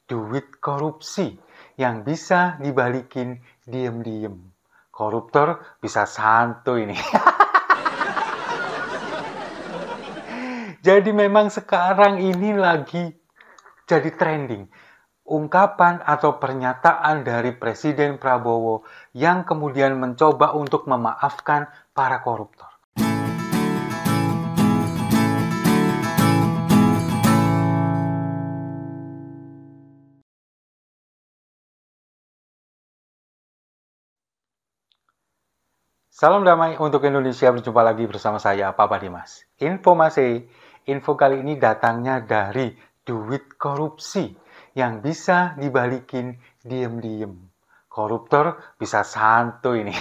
duit korupsi yang bisa dibalikin diem-diem. Koruptor bisa santuy nih. Jadi memang sekarang ini lagi jadi trending. Ungkapan atau pernyataan dari Presiden Prabowo yang kemudian mencoba untuk memaafkan para koruptor. Salam damai untuk Indonesia, berjumpa lagi bersama saya, Papa Dimas. Info kali ini datangnya dari duit korupsi yang bisa dibalikin diem-diem. Koruptor bisa santuy nih.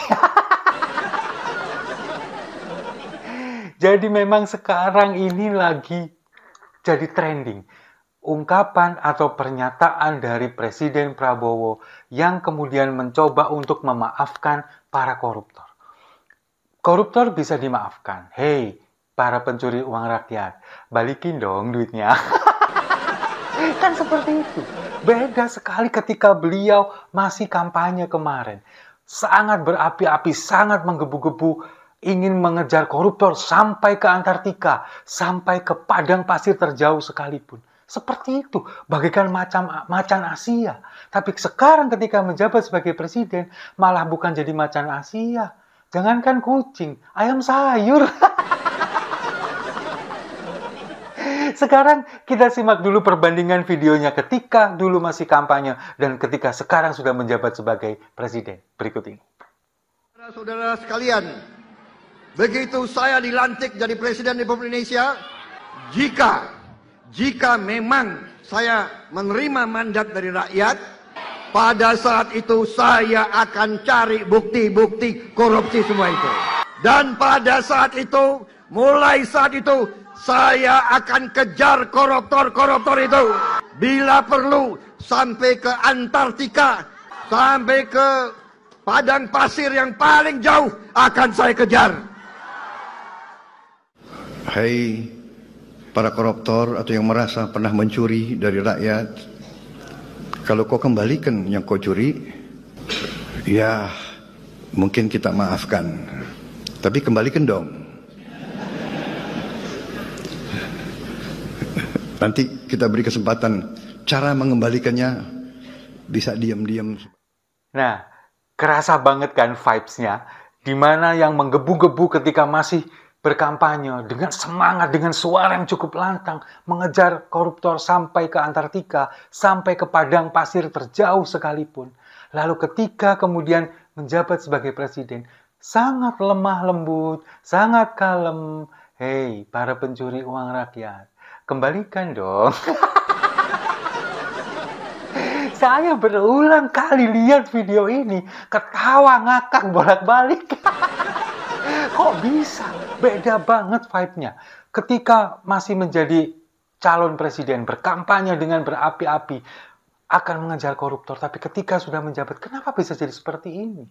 Jadi memang sekarang ini lagi jadi trending. Ungkapan atau pernyataan dari Presiden Prabowo yang kemudian mencoba untuk memaafkan para koruptor. Koruptor bisa dimaafkan. Hei, para pencuri uang rakyat, balikin dong duitnya. Kan seperti itu. Beda sekali ketika beliau masih kampanye kemarin. Sangat berapi-api, sangat menggebu-gebu, ingin mengejar koruptor sampai ke Antartika, sampai ke padang pasir terjauh sekalipun. Seperti itu, bagaikan macan Asia. Tapi sekarang ketika menjabat sebagai presiden, malah bukan jadi macan Asia. Jangankan kucing, ayam sayur. Sekarang kita simak dulu perbandingan videonya ketika dulu masih kampanye dan ketika sekarang sudah menjabat sebagai presiden. Berikut ini. Saudara-saudara sekalian, begitu saya dilantik jadi Presiden Republik Indonesia, jika memang saya menerima mandat dari rakyat, pada saat itu saya akan cari bukti-bukti korupsi semua itu. Dan pada saat itu, mulai saat itu, saya akan kejar koruptor-koruptor itu. Bila perlu, sampai ke Antartika, sampai ke padang pasir yang paling jauh, akan saya kejar. Hai para koruptor atau yang merasa pernah mencuri dari rakyat, kalau kau kembalikan yang kau curi, ya mungkin kita maafkan. Tapi kembalikan dong. Nanti kita beri kesempatan. Cara mengembalikannya bisa diam-diam. Nah, kerasa banget kan vibes-nya? Dimana yang menggebu-gebu ketika masih berkampanye dengan semangat, dengan suara yang cukup lantang, mengejar koruptor sampai ke Antartika, sampai ke padang pasir terjauh sekalipun. Lalu ketika kemudian menjabat sebagai presiden, sangat lemah lembut, sangat kalem. Hei, para pencuri uang rakyat, kembalikan dong. Saya berulang kali lihat video ini, ketawa ngakak bolak-balik. Kok bisa? Beda banget vibe-nya. Ketika masih menjadi calon presiden, berkampanye dengan berapi-api, akan mengejar koruptor. Tapi ketika sudah menjabat, kenapa bisa jadi seperti ini?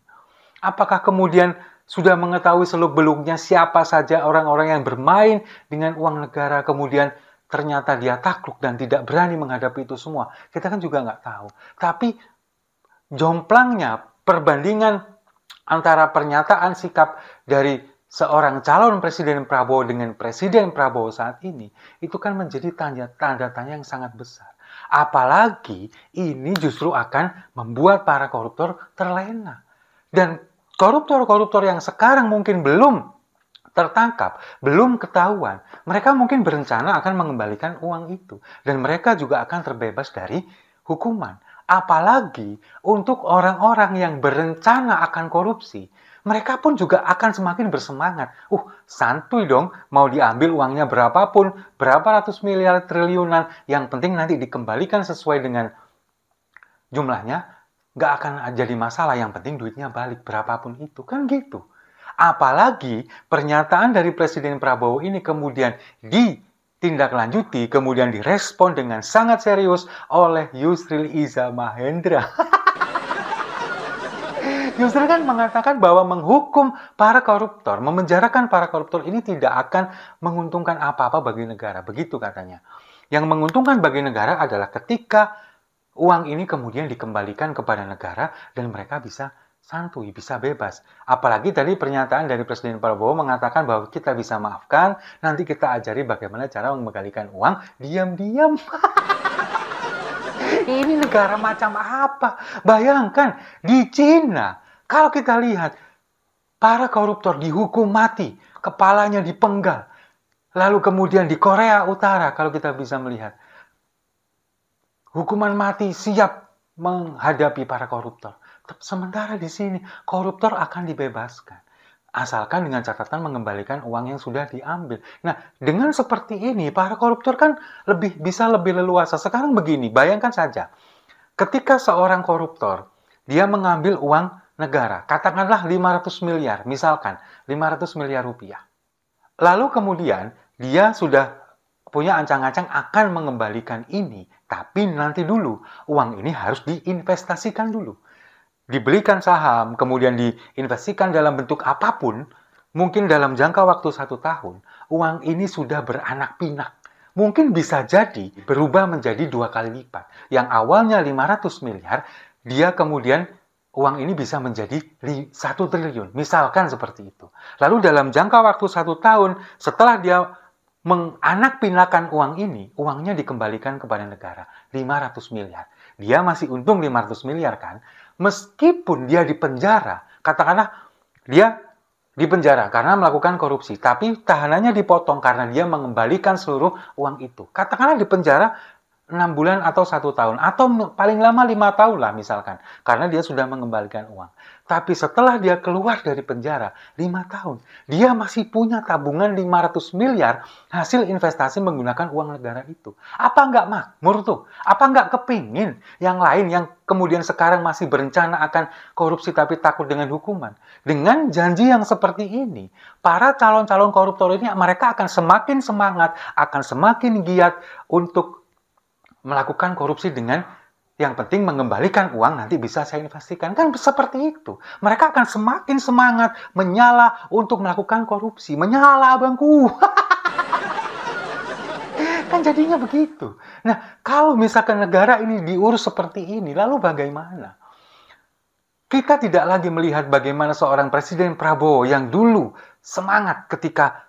Apakah kemudian sudah mengetahui seluk-beluknya siapa saja orang-orang yang bermain dengan uang negara, kemudian ternyata dia takluk dan tidak berani menghadapi itu semua? Kita kan juga nggak tahu. Tapi jomplangnya perbandingan antara pernyataan sikap dari seorang calon Presiden Prabowo dengan Presiden Prabowo saat ini, itu kan menjadi tanda tanya yang sangat besar. Apalagi ini justru akan membuat para koruptor terlena. Dan koruptor-koruptor yang sekarang mungkin belum tertangkap, belum ketahuan, mereka mungkin berencana akan mengembalikan uang itu. Dan mereka juga akan terbebas dari hukuman. Apalagi untuk orang-orang yang berencana akan korupsi, mereka pun juga akan semakin bersemangat. Santuy dong, mau diambil uangnya berapapun, berapa ratus miliar triliunan, yang penting nanti dikembalikan sesuai dengan jumlahnya, nggak akan jadi masalah, yang penting duitnya balik berapapun itu, kan gitu. Apalagi pernyataan dari Presiden Prabowo ini kemudian ditindaklanjuti, kemudian direspon dengan sangat serius oleh Yusril Iza Mahendra. Yusril kan mengatakan bahwa menghukum para koruptor, memenjarakan para koruptor ini tidak akan menguntungkan apa-apa bagi negara. Begitu katanya. Yang menguntungkan bagi negara adalah ketika uang ini kemudian dikembalikan kepada negara dan mereka bisa santuy, bisa bebas. Apalagi tadi pernyataan dari Presiden Prabowo mengatakan bahwa kita bisa maafkan, nanti kita ajari bagaimana cara mengembalikan uang diam-diam. Ini negara macam apa? Bayangkan, di Cina, kalau kita lihat, para koruptor dihukum mati, kepalanya dipenggal. Lalu kemudian di Korea Utara, kalau kita bisa melihat, hukuman mati siap menghadapi para koruptor. Sementara di sini, koruptor akan dibebaskan. Asalkan dengan catatan mengembalikan uang yang sudah diambil. Nah, dengan seperti ini, para koruptor kan bisa lebih leluasa. Sekarang begini, bayangkan saja. Ketika seorang koruptor, dia mengambil uang negara, katakanlah 500 miliar, misalkan 500 miliar rupiah. Lalu kemudian, dia sudah punya ancang-ancang akan mengembalikan ini, tapi nanti dulu, uang ini harus diinvestasikan dulu. Dibelikan saham, kemudian diinvestasikan dalam bentuk apapun, mungkin dalam jangka waktu 1 tahun, uang ini sudah beranak pinak. Mungkin bisa jadi berubah menjadi 2 kali lipat. Yang awalnya 500 miliar, dia kemudian uang ini bisa menjadi 1 triliun. Misalkan seperti itu. Lalu dalam jangka waktu 1 tahun, setelah dia menganak pinakan uang ini, uangnya dikembalikan kepada negara. 500 miliar. Dia masih untung 500 miliar kan? Meskipun dia dipenjara, katakanlah dia dipenjara karena melakukan korupsi, tapi tahanannya dipotong karena dia mengembalikan seluruh uang itu. Katakanlah dipenjara 6 bulan atau 1 tahun, atau paling lama 5 tahun lah misalkan, karena dia sudah mengembalikan uang. Tapi setelah dia keluar dari penjara 5 tahun, dia masih punya tabungan 500 miliar hasil investasi menggunakan uang negara itu. Apa nggak makmur tuh? Apa nggak kepingin yang lain yang kemudian sekarang masih berencana akan korupsi tapi takut dengan hukuman? Dengan janji yang seperti ini, para calon-calon koruptor ini mereka akan semakin semangat, akan semakin giat untuk melakukan korupsi dengan yang penting mengembalikan uang nanti bisa saya investasikan. Kan seperti itu. Mereka akan semakin semangat menyala untuk melakukan korupsi. Menyala abangku. Kan jadinya begitu. Nah, kalau misalkan negara ini diurus seperti ini, lalu bagaimana? Kita tidak lagi melihat bagaimana seorang Presiden Prabowo yang dulu semangat ketika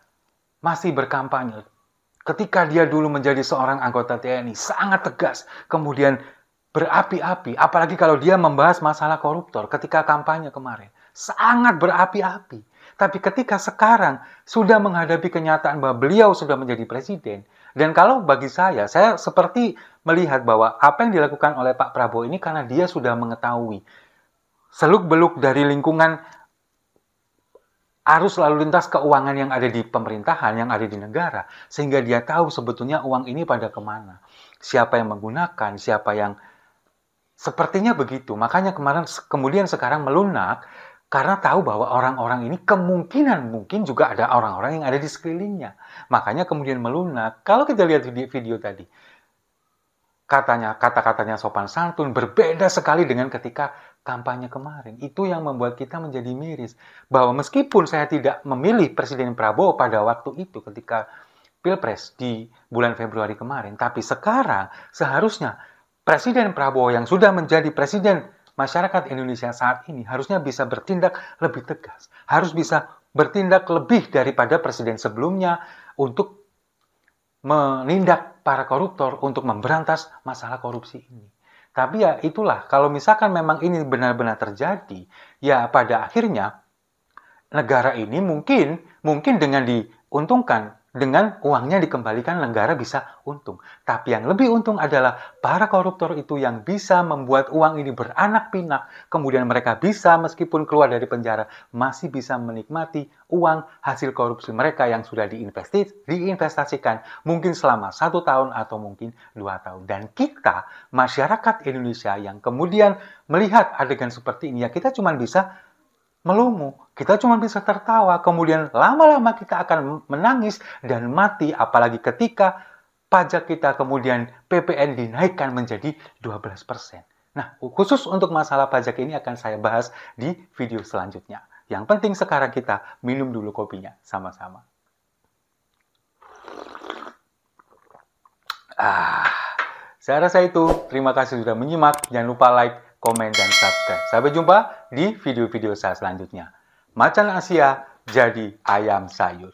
masih berkampanye. Ketika dia dulu menjadi seorang anggota TNI, sangat tegas, kemudian berapi-api, apalagi kalau dia membahas masalah koruptor ketika kampanye kemarin. Sangat berapi-api. Tapi ketika sekarang sudah menghadapi kenyataan bahwa beliau sudah menjadi presiden, dan kalau bagi saya seperti melihat bahwa apa yang dilakukan oleh Pak Prabowo ini karena dia sudah mengetahui seluk-beluk dari lingkungan arus lalu lintas keuangan yang ada di pemerintahan, yang ada di negara, sehingga dia tahu sebetulnya uang ini pada kemana. Siapa yang menggunakan, siapa yang... Sepertinya begitu. Makanya kemudian sekarang melunak, karena tahu bahwa orang-orang ini kemungkinan mungkin juga ada orang-orang yang ada di sekelilingnya. Makanya kemudian melunak. Kalau kita lihat video tadi, kata-katanya sopan santun, berbeda sekali dengan ketika kampanye kemarin. Itu yang membuat kita menjadi miris. Bahwa meskipun saya tidak memilih Presiden Prabowo pada waktu itu ketika Pilpres di bulan Februari kemarin, tapi sekarang seharusnya Presiden Prabowo yang sudah menjadi Presiden masyarakat Indonesia saat ini harusnya bisa bertindak lebih tegas. Harus bisa bertindak lebih daripada Presiden sebelumnya untuk menindak para koruptor, untuk memberantas masalah korupsi ini. Tapi ya itulah, kalau misalkan memang ini benar-benar terjadi, ya pada akhirnya negara ini mungkin dengan diuntungkan, dengan uangnya dikembalikan negara bisa untung. Tapi yang lebih untung adalah para koruptor itu yang bisa membuat uang ini beranak pinak, kemudian mereka bisa meskipun keluar dari penjara masih bisa menikmati uang hasil korupsi mereka yang sudah diinvestasikan mungkin selama 1 tahun atau mungkin 2 tahun. Dan kita, masyarakat Indonesia yang kemudian melihat adegan seperti ini, ya kita cuma bisa melongo, kita cuma bisa tertawa, kemudian lama-lama kita akan menangis dan mati, apalagi ketika pajak kita kemudian PPN dinaikkan menjadi 12%. Nah, khusus untuk masalah pajak ini akan saya bahas di video selanjutnya. Yang penting sekarang kita minum dulu kopinya sama-sama. Saya rasa itu. Terima kasih sudah menyimak. Jangan lupa like, komen, dan subscribe. Sampai jumpa di video-video saya selanjutnya. Macan Asia jadi ayam sayur.